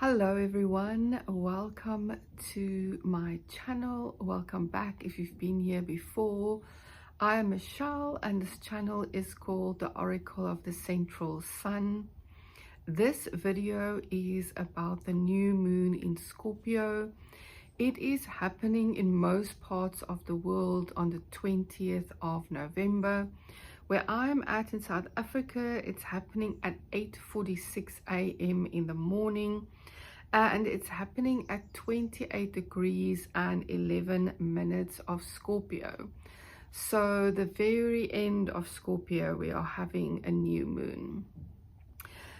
Hello everyone, welcome to my channel. Welcome back if you've been here before. I am Michelle and this channel is called the Oracle of the Central Sun. This video is about the new moon in Scorpio. It is happening in most parts of the world on the 20th of November. Where I'm at in South Africa, it's happening at 8:46 a.m. in the morning. And it's happening at 28 degrees and 11 minutes of Scorpio. So the very end of Scorpio, we are having a new moon.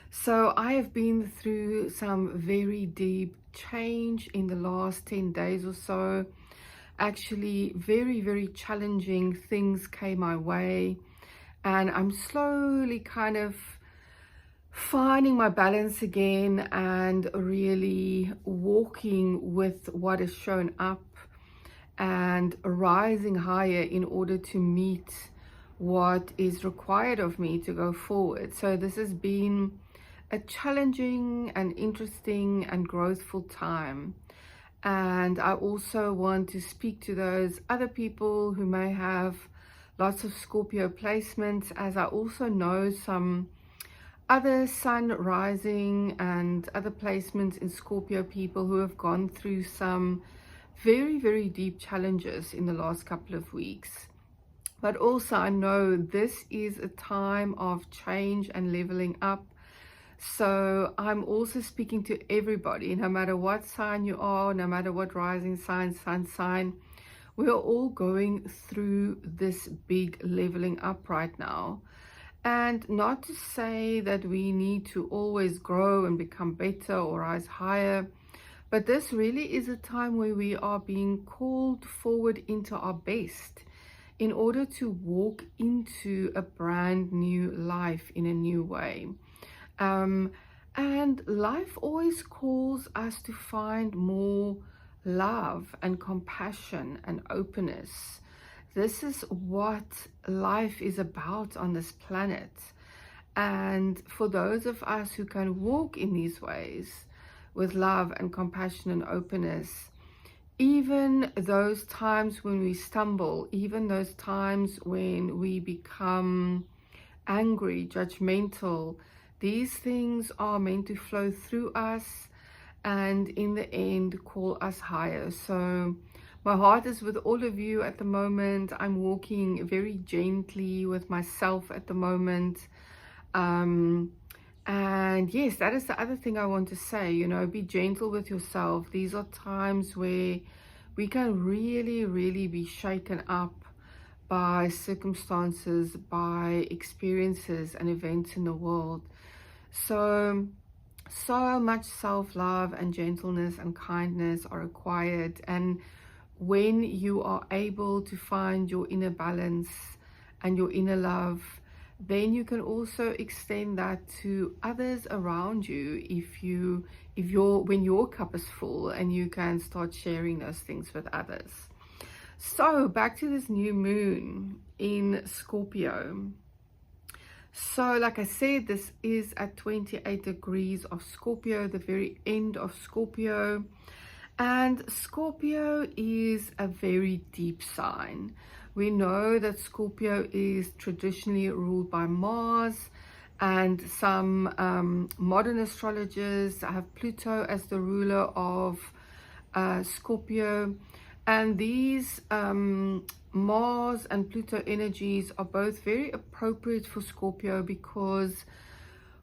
So I have been through some very deep change in the last 10 days or so. Actually, very challenging things came my way. And I'm slowly kind of finding my balance again and really walking with what is shown up and rising higher in order to meet what is required of me to go forward. So this has been a challenging and interesting and growthful time. And I also want to speak to those other people who may have lots of Scorpio placements, as I also know some other sun rising and other placements in Scorpio people who have gone through some very deep challenges in the last couple of weeks. But also I know this is a time of change and leveling up. So I'm also speaking to everybody, no matter what sign you are, no matter what rising sign, sun sign, we are all going through this big leveling up right now. And not to say that we need to always grow and become better or rise higher, but this really is a time where we are being called forward into our best in order to walk into a brand new life in a new way. And life always calls us to find more love and compassion and openness. This is what life is about on this planet. And for those of us who can walk in these ways with love and compassion and openness, even those times when we stumble, even those times when we become angry, judgmental, these things are meant to flow through us and in the end call us higher. So my heart is with all of you at the moment. I'm walking very gently with myself at the moment. And yes, that is the other thing I want to say, you know, be gentle with yourself. These are times where we can really be shaken up by circumstances, by experiences and events in the world. So much self-love and gentleness and kindness are required. And when you are able to find your inner balance and your inner love, then you can also extend that to others around you when your cup is full, and you can start sharing those things with others. So back to this new moon in Scorpio. So like I said, this is at 28 degrees of Scorpio, the very end of Scorpio. And Scorpio is a very deep sign. We know that Scorpio is traditionally ruled by Mars, and some modern astrologers have Pluto as the ruler of Scorpio. And these Mars and Pluto energies are both very appropriate for Scorpio because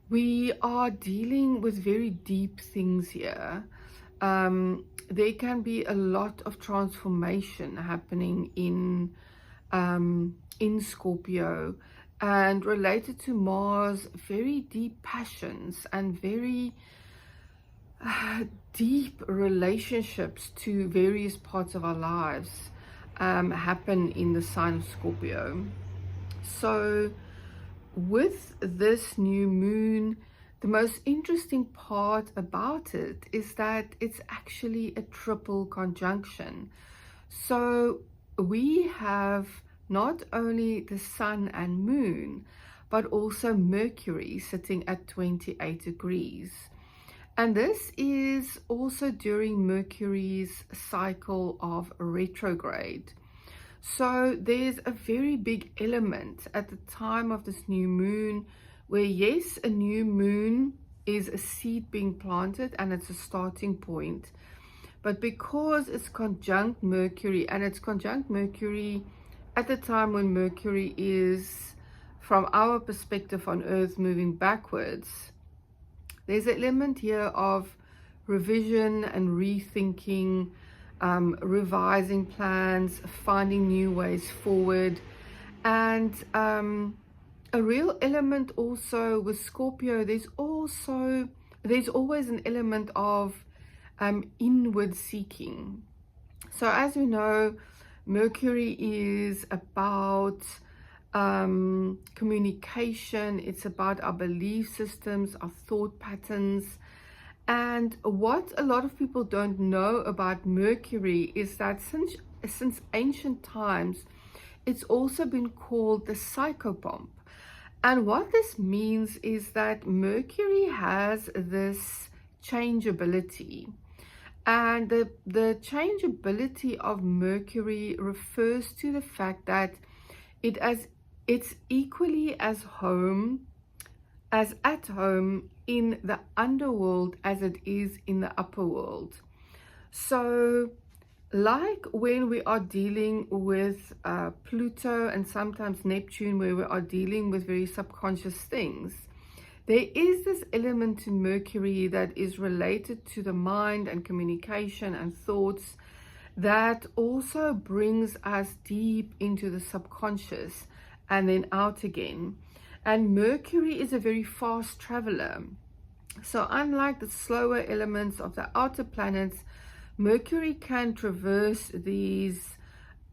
we are dealing with very deep things here. There can be a lot of transformation happening in Scorpio, and related to Mars, very deep passions and very deep relationships to various parts of our lives happen in the sign of Scorpio. So with this new moon, the most interesting part about it is that it's actually a triple conjunction. So we have not only the sun and moon, but also Mercury sitting at 28 degrees. And this is also during Mercury's cycle of retrograde. So there's a very big element at the time of this new moon where, yes, a new moon is a seed being planted and it's a starting point. But because it's conjunct Mercury, and it's conjunct Mercury at the time when Mercury is, from our perspective on Earth, moving backwards, there's an element here of revision and rethinking, revising plans, finding new ways forward, and a real element also with Scorpio. There's always an element of inward seeking. So as we know, Mercury is about communication. It's about our belief systems, our thought patterns. And what a lot of people don't know about Mercury is that since ancient times, it's also been called the psychopomp. And what this means is that Mercury has this changeability. And the changeability of Mercury refers to the fact that it's equally as at home in the underworld as it is in the upper world. So like when we are dealing with Pluto and sometimes Neptune, where we are dealing with very subconscious things, there is this element to Mercury that is related to the mind and communication and thoughts that also brings us deep into the subconscious and then out again. And Mercury is a very fast traveler. So unlike the slower elements of the outer planets, Mercury can traverse these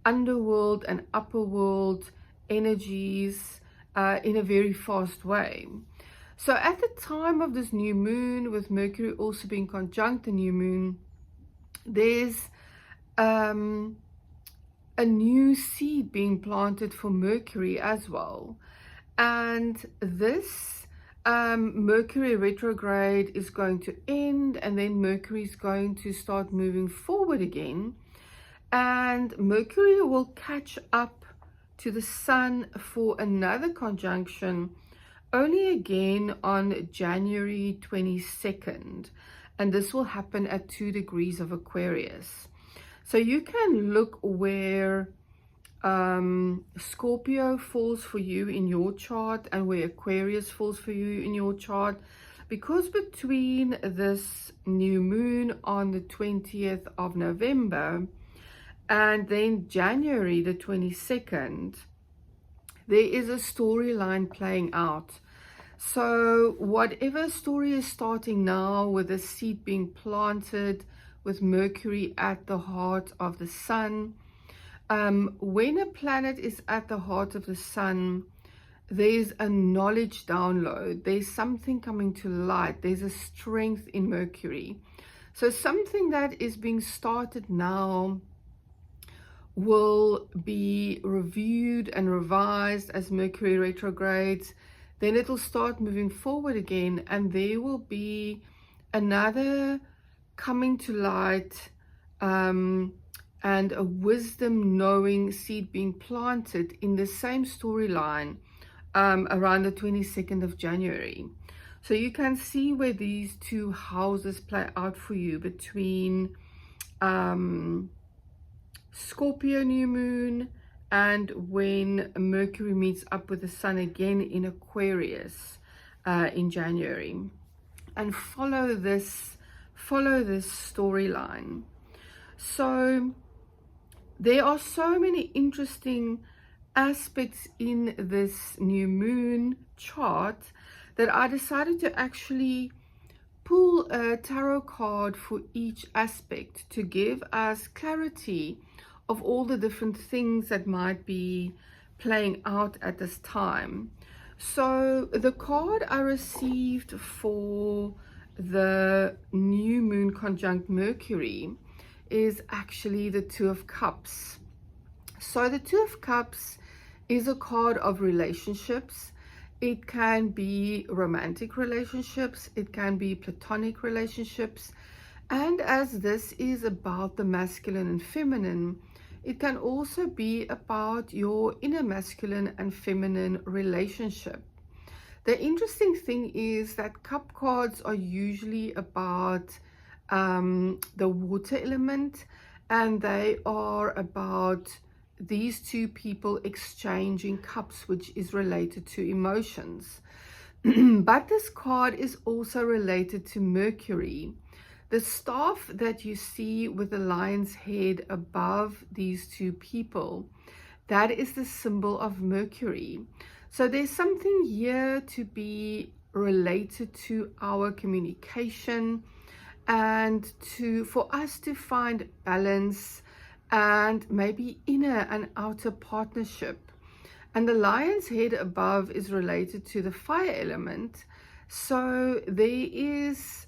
underworld and upper world energies in a very fast way. So at the time of this new moon, with Mercury also being conjunct the new moon, there's a new seed being planted for Mercury as well. And this Mercury retrograde is going to end, and then Mercury is going to start moving forward again. And Mercury will catch up to the Sun for another conjunction only again on January 22nd. And this will happen at 2 degrees of Aquarius. So you can look where Scorpio falls for you in your chart and where Aquarius falls for you in your chart, because between this new moon on the 20th of November and then January the 22nd, there is a storyline playing out. So whatever story is starting now with the seed being planted, with Mercury at the heart of the Sun, when a planet is at the heart of the Sun, there's a knowledge download. There's something coming to light. There's a strength in Mercury. So something that is being started now will be reviewed and revised as Mercury retrogrades. Then it'll start moving forward again, and there will be another coming to light and a wisdom knowing seed being planted in the same storyline around the 22nd of January. So you can see where these two houses play out for you between Scorpio new moon and when Mercury meets up with the Sun again in Aquarius in January. And follow this storyline. So there are so many interesting aspects in this new moon chart that I decided to actually pull a tarot card for each aspect to give us clarity of all the different things that might be playing out at this time. So the card I received for the new moon conjunct Mercury is actually the Two of Cups. So the Two of Cups is a card of relationships. It can be romantic relationships, it can be platonic relationships, and as this is about the masculine and feminine, it can also be about your inner masculine and feminine relationship. The interesting thing is that cup cards are usually about the water element, and they are about these two people exchanging cups, which is related to emotions. But this card is also related to Mercury. The staff that you see with the lion's head above these two people, that is the symbol of Mercury. So there's something here to be related to our communication, and for us to find balance and maybe inner and outer partnership. And the lion's head above is related to the fire element. So there is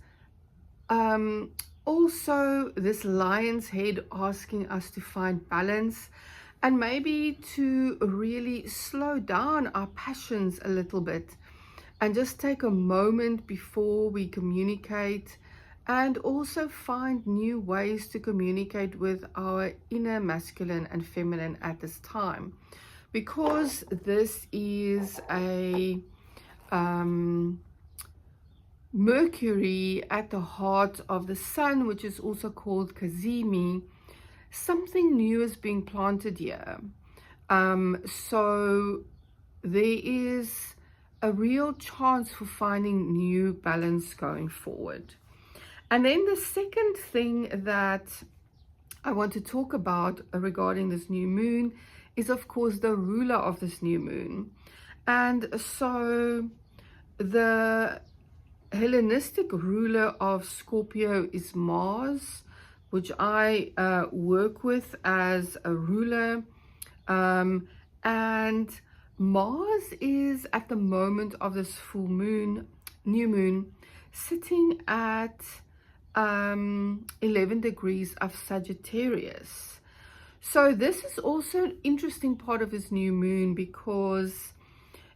also this lion's head asking us to find balance and maybe to really slow down our passions a little bit and just take a moment before we communicate, and also find new ways to communicate with our inner masculine and feminine at this time, because this is a Mercury at the heart of the sun, which is also called Kazemi. Something new is being planted here. So there is a real chance for finding new balance going forward. And then the second thing that I want to talk about regarding this new moon is, of course, the ruler of this new moon. And so the Hellenistic ruler of Scorpio is Mars, which I work with as a ruler. And Mars is at the moment of this full moon, new moon, sitting at 11 degrees of Sagittarius. So this is also an interesting part of this new moon, because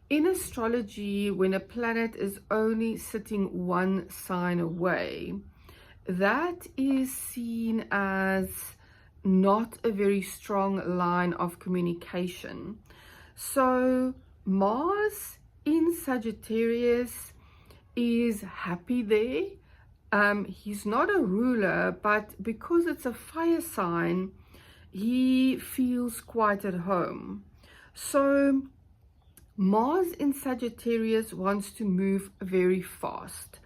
in astrology, when a planet is only sitting one sign away, that is seen as not a very strong line of communication. So Mars in Sagittarius is happy there. He's not a ruler, but because it's a fire sign, he feels quite at home. So Mars in Sagittarius wants to move very fast.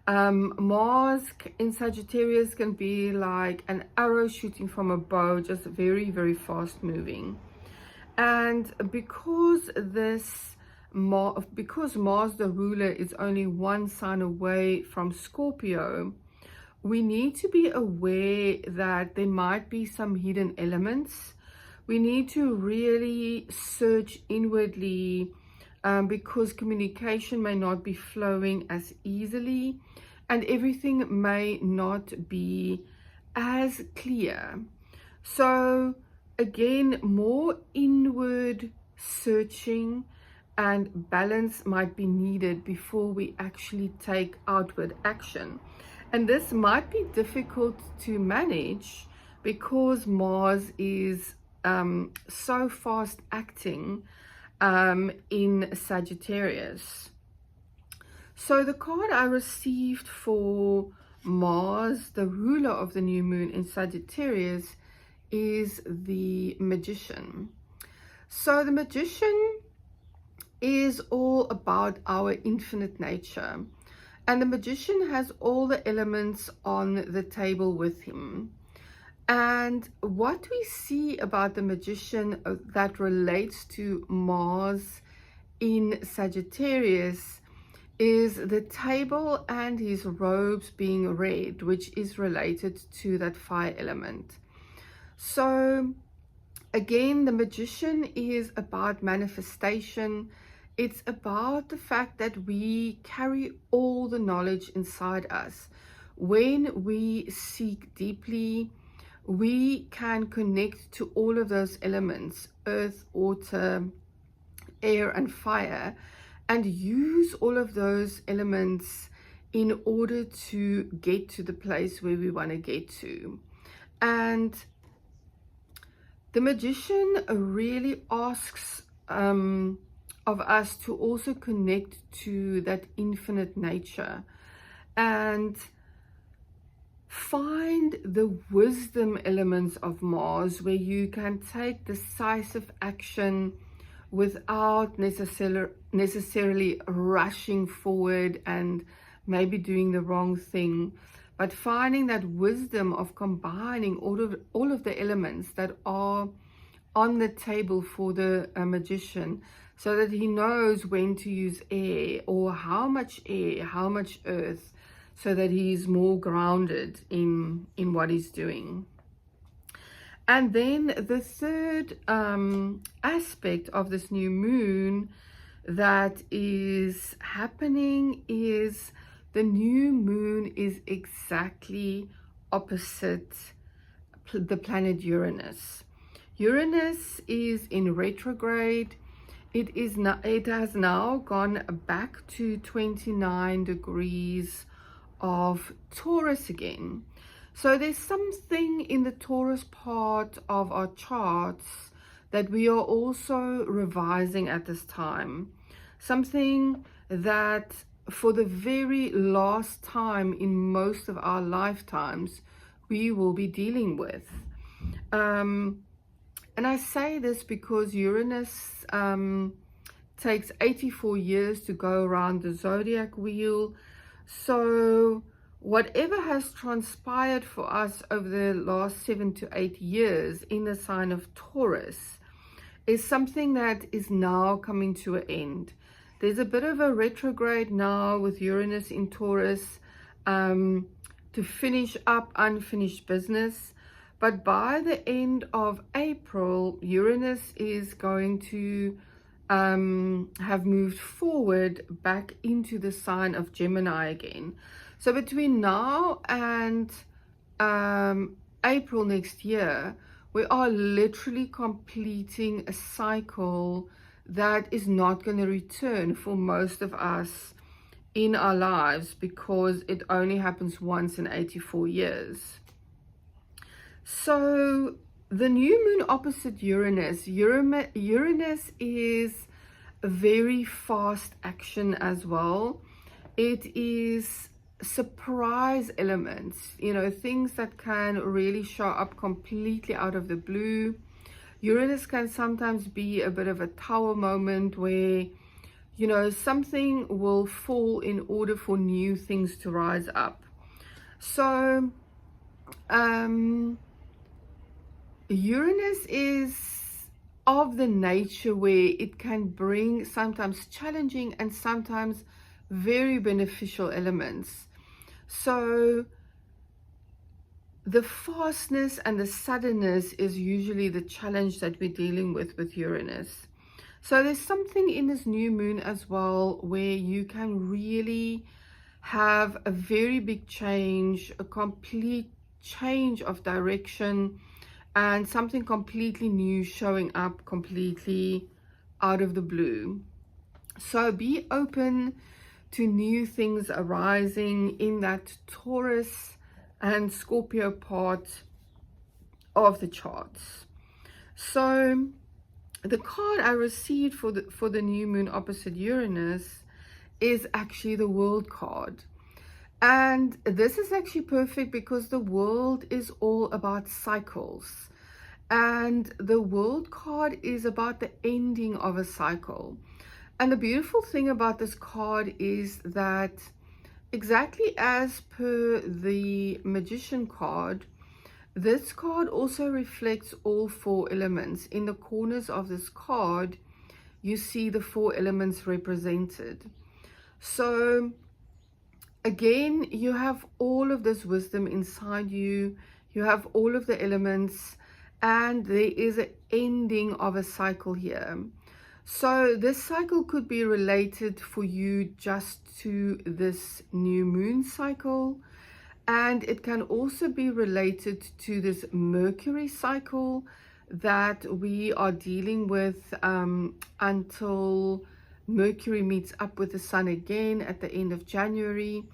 Mars in Sagittarius can be like an arrow shooting from a bow, just very, very fast moving. And because Mars, the ruler, is only one sign away from Scorpio, we need to be aware that there might be some hidden elements. We need to really search inwardly, because communication may not be flowing as easily and everything may not be as clear. So again, more inward searching and balance might be needed before we actually take outward action. And this might be difficult to manage because Mars is so fast acting in Sagittarius. So the card I received for Mars, the ruler of the new moon in Sagittarius, is the Magician. So the Magician is all about our infinite nature, and the Magician has all the elements on the table with him. And what we see about the Magician that relates to Mars in Sagittarius is the table and his robes being red, which is related to that fire element. So again, the Magician is about manifestation. It's about the fact that we carry all the knowledge inside us. When we seek deeply, we can connect to all of those elements, earth, water, air, and fire, and use all of those elements in order to get to the place where we want to get to. And the magician really asks of us to also connect to that infinite nature and find the wisdom elements of Mars, where you can take decisive action without necessarily rushing forward and maybe doing the wrong thing, but finding that wisdom of combining all of the elements that are on the table for the magician, so that he knows when to use air, or how much air, how much earth, so that he's more grounded in what he's doing. And then the third aspect of this new moon that is happening is the new moon is exactly opposite the planet Uranus. Uranus is in retrograde. It has now gone back to 29 degrees of Taurus again. So there's something in the Taurus part of our charts that we are also revising at this time. Something that for the very last time in most of our lifetimes we will be dealing with. And I say this because Uranus takes 84 years to go around the zodiac wheel. So whatever has transpired for us over the last 7 to 8 years in the sign of Taurus is something that is now coming to an end. There's a bit of a retrograde now with Uranus in Taurus to finish up unfinished business. But by the end of April, Uranus is going to have moved forward back into the sign of Gemini again. So between now and April next year, we are literally completing a cycle that is not going to return for most of us in our lives, because it only happens once in 84 years. So the new moon opposite Uranus, Uranus is a very fast action as well. It is surprise elements, you know, things that can really show up completely out of the blue. Uranus can sometimes be a bit of a tower moment where, you know, something will fall in order for new things to rise up. So Uranus is of the nature where it can bring sometimes challenging and sometimes very beneficial elements. So the fastness and the suddenness is usually the challenge that we're dealing with Uranus. So there's something in this new moon as well where you can really have a very big change, a complete change of direction, and something completely new showing up completely out of the blue. So be open to new things arising in that Taurus and Scorpio part of the charts. So the card I received for the new moon opposite Uranus is actually the World card. And this is actually perfect because the World is all about cycles. And the World card is about the ending of a cycle. And the beautiful thing about this card is that exactly as per the Magician card, this card also reflects all 4 elements. In the corners of this card, you see the 4 elements represented. So again, you have all of this wisdom inside you. You have all of the elements, and there is an ending of a cycle here. So this cycle could be related for you just to this new moon cycle, and it can also be related to this Mercury cycle that we are dealing with until Mercury meets up with the Sun again at the end of January.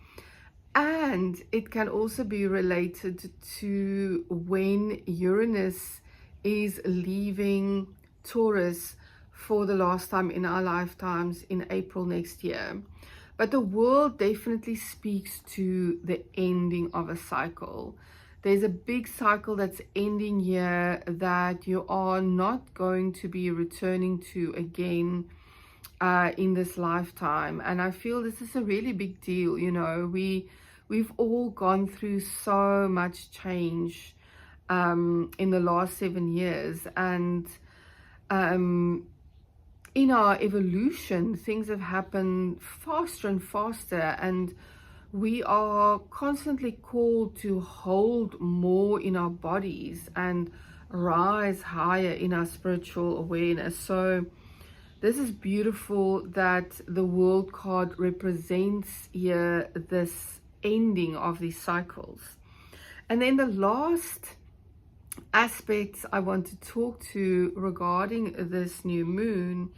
And it can also be related to when Uranus is leaving Taurus for the last time in our lifetimes in April next year. But the world definitely speaks to the ending of a cycle. There's a big cycle that's ending here that you are not going to be returning to again in this lifetime. And I feel this is a really big deal. You know, we've all gone through so much change in the last 7 years, and in our evolution, things have happened faster and faster, and we are constantly called to hold more in our bodies and rise higher in our spiritual awareness. So this is beautiful that the World card represents here this ending of these cycles. And then the last aspects I want to talk to regarding this new moon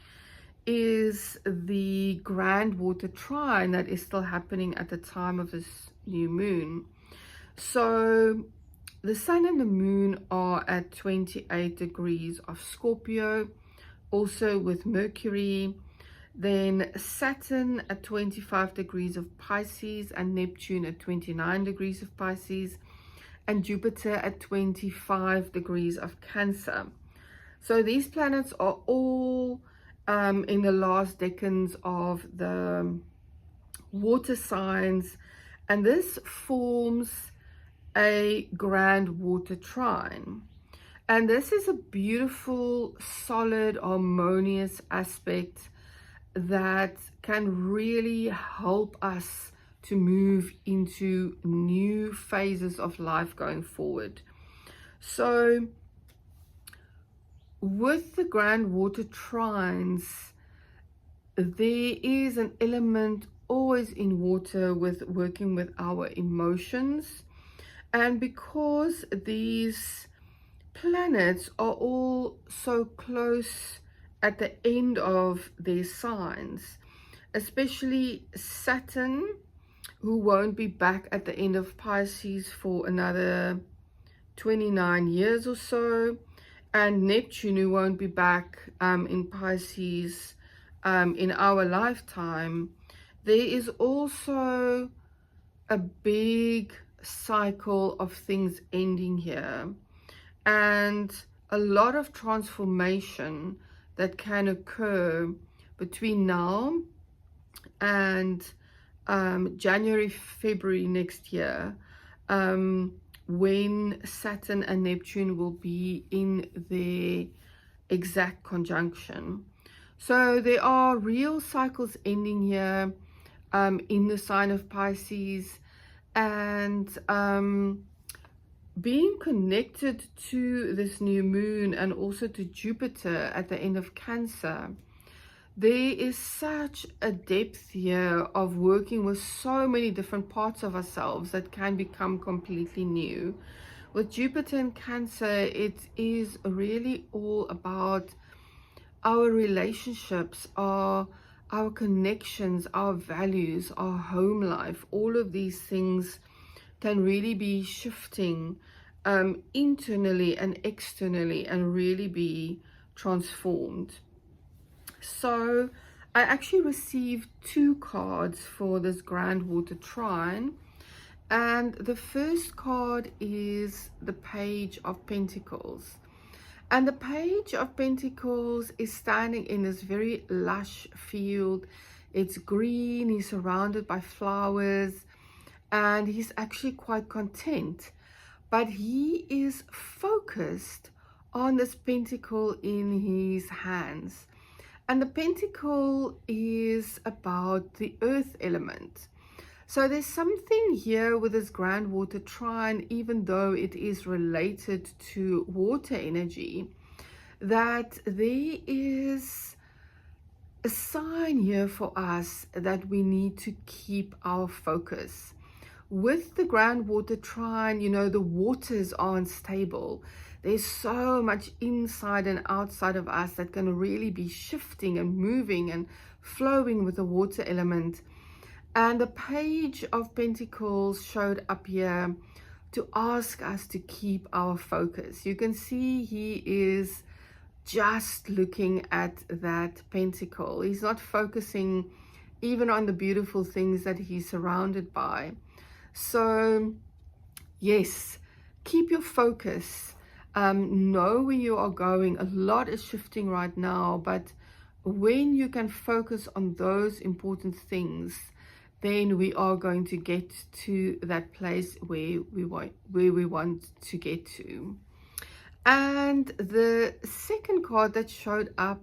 is the grand water trine that is still happening at the time of this new moon. So the sun and the moon are at 28 degrees of Scorpio, also with Mercury, then Saturn at 25 degrees of Pisces, and Neptune at 29 degrees of Pisces, and Jupiter at 25 degrees of Cancer. So these planets are all in the last decans of the water signs, and this forms a grand water trine. And this is a beautiful, solid, harmonious aspect that can really help us to move into new phases of life going forward. So with the grand water trines, there is an element always in water with working with our emotions. And because these planets are all so close at the end of their signs, especially Saturn, who won't be back at the end of Pisces for another 29 years or so, and Neptune, who won't be back in Pisces in our lifetime, there is also a big cycle of things ending here, and a lot of transformation that can occur between now and January, February next year, when Saturn and Neptune will be in their exact conjunction. So there are real cycles ending here in the sign of Pisces, and being connected to this new moon and also to Jupiter at the end of Cancer, there is such a depth here of working with so many different parts of ourselves that can become completely new. With Jupiter in Cancer, it is really all about our relationships, our connections, our values, our home life. All of these things can really be shifting internally and externally and really be transformed. So I actually received 2 cards for this grand water trine, and the first card is the Page of Pentacles. And the Page of Pentacles is standing in this very lush field. It's green, he's surrounded by flowers, and he's actually quite content. But he is focused on this pentacle in his hands. And the pentacle is about the earth element. So there's something here with this grand water trine, even though it is related to water energy, that there is a sign here for us that we need to keep our focus. With the grand water trine, you know, the waters are unstable. There's so much inside and outside of us that can really be shifting and moving and flowing with the water element. And the Page of Pentacles showed up here to ask us to keep our focus. You can see he is just looking at that pentacle. He's not focusing even on the beautiful things that he's surrounded by. So yes, keep your focus. Know where you are going. A lot is shifting right now, but when you can focus on those important things, then we are going to get to that place where we want to get to. And the second card that showed up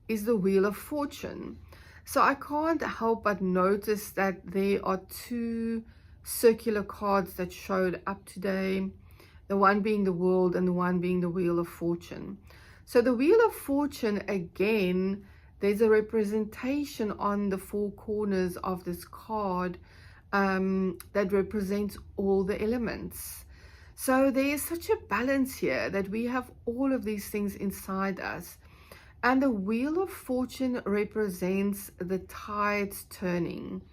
is the Wheel of Fortune. So I can't help but notice that there are two circular cards that showed up today, the one being the World and the one being the Wheel of Fortune. So the Wheel of Fortune, again, there's a representation on the four corners of this card that represents all the elements. So there is such a balance here that we have all of these things inside us. And the Wheel of Fortune represents the tides turning.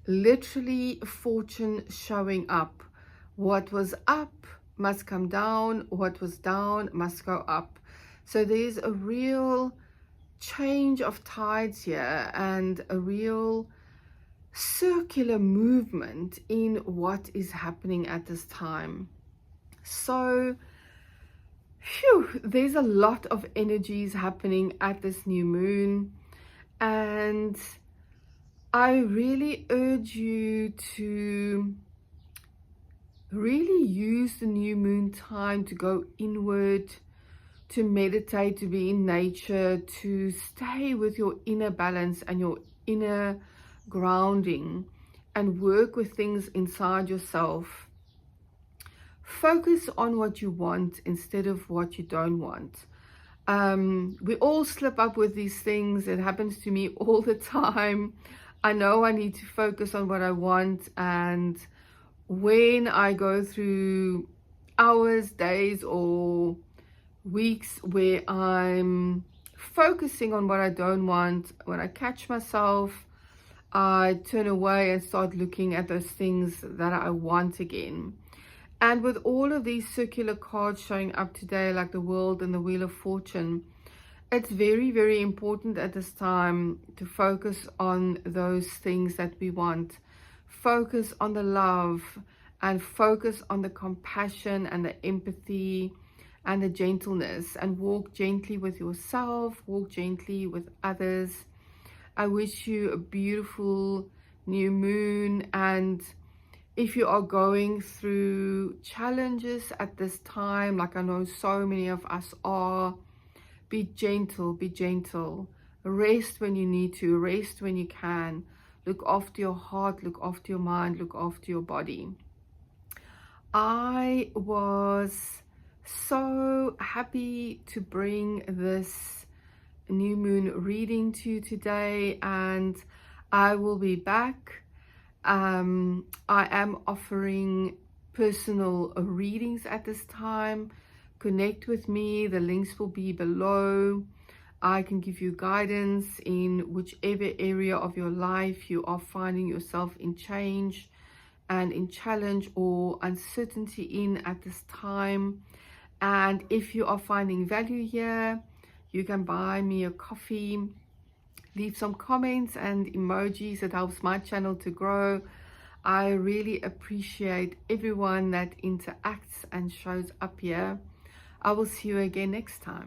Literally fortune showing up. What was up must come down. What was down must go up. So there's a real change of tides here and a real circular movement in what is happening at this time. So there's a lot of energies happening at this new moon, and I really urge you to really use the new moon time to go inward, to meditate, to be in nature, to stay with your inner balance and your inner grounding, and work with things inside yourself. Focus on what you want instead of what you don't want. We all slip up with these things. It happens to me all the time. I know I need to focus on what I want, and when I go through hours, days, or weeks where I'm focusing on what I don't want, when I catch myself, I turn away and start looking at those things that I want again. And with all of these circular cards showing up today, like the World and the Wheel of Fortune, it's very, very important at this time to focus on those things that we want. Focus on the love, and focus on the compassion and the empathy and the gentleness, and walk gently with yourself, walk gently with others. I wish you a beautiful new moon, and if you are going through challenges at this time, like I know so many of us are, be gentle, be gentle. Rest when you need to, rest when you can. Look after your heart, look after your mind, look after your body. I was so happy to bring this new moon reading to you today, and I will be back. I am offering personal readings at this time. Connect with me, the links will be below. I can give you guidance in whichever area of your life you are finding yourself in change and in challenge or uncertainty in at this time. And if you are finding value here, you can buy me a coffee, leave some comments and emojis. It helps my channel to grow. I really appreciate everyone that interacts and shows up here. I will see you again next time.